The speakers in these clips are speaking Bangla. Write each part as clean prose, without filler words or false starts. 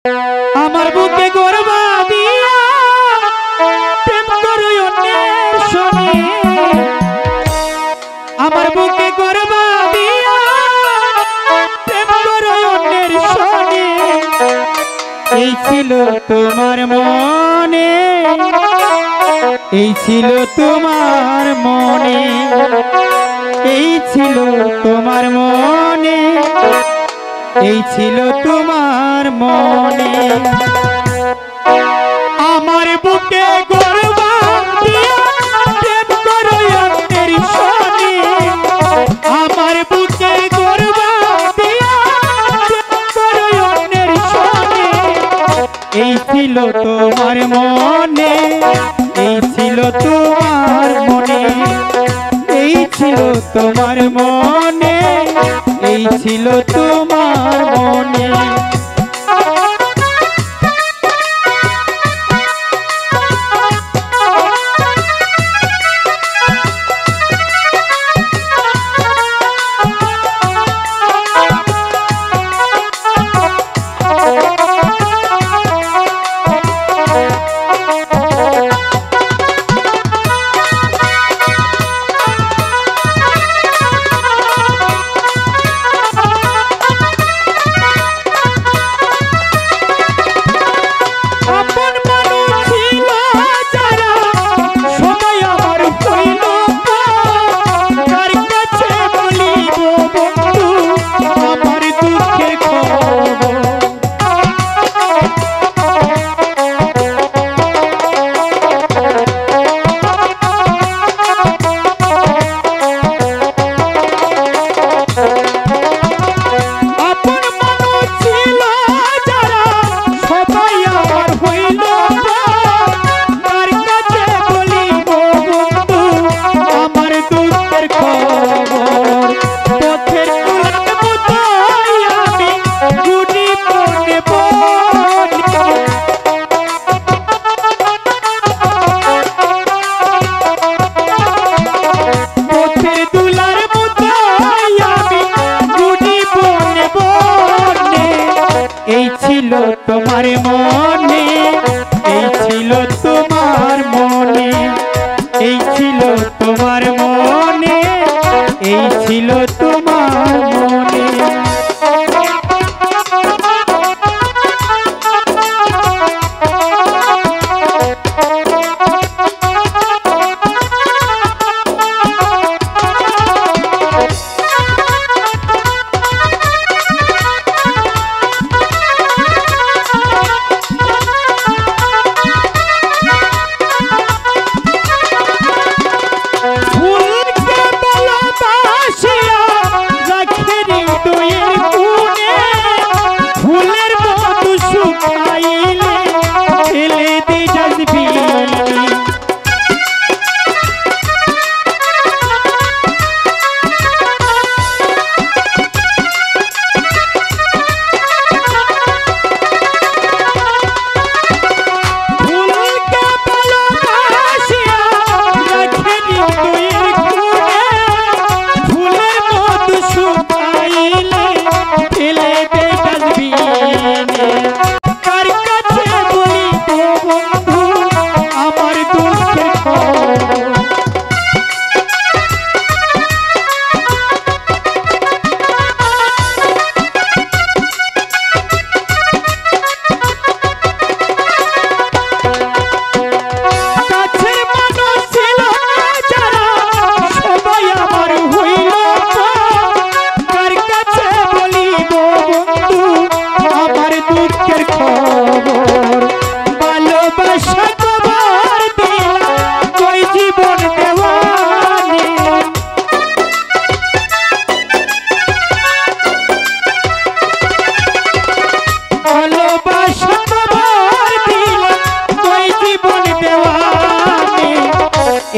আমার বুকে গর্বা দিয়া প্রেম করো অন্যের সনে, আমার বুকে গর্বা দিয়া প্রেম করো অন্যের সনে। এই ছিল তোমার মনে, এই ছিল তোমার মনে, এই ছিল তোমার মনে, এই ছিল তোমার মনে। আমার বুকে গর্বা দিয়া প্রেম করো অন্যের সনে, আমার বুকে গর্বা দিয়া প্রেম করো অন্যের সনে। এই ছিল তোমার মনে, এই ছিল তোমার মনে, এই ছিল তোমার মনে, এই ছিল তোমার মনে। এই ছিল তোমার মনে, এই ছিল তোমার মনে, এই ছিল তোমার মনে, এই ছিল তোমার মনে।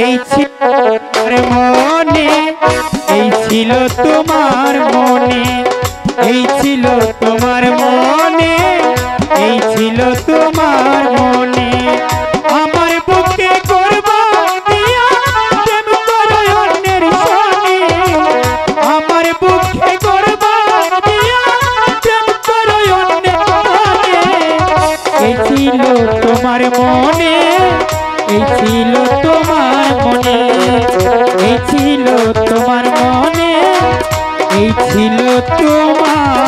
এই ছিল তোমার মনে, এই ছিল তোমার মনে, এই ছিল তোমার মনে, এই ছিল তোমার মনে। আমার বুকে গর্বা দিয়া প্রেম করো অন্যের সনে, আমার বুকে গর্বা দিয়া প্রেম করো অন্যের সনে। তোমার মনে, এই ছিল তোমার মনে, এই ছিল তোমার মনে, এই ছিল তোমার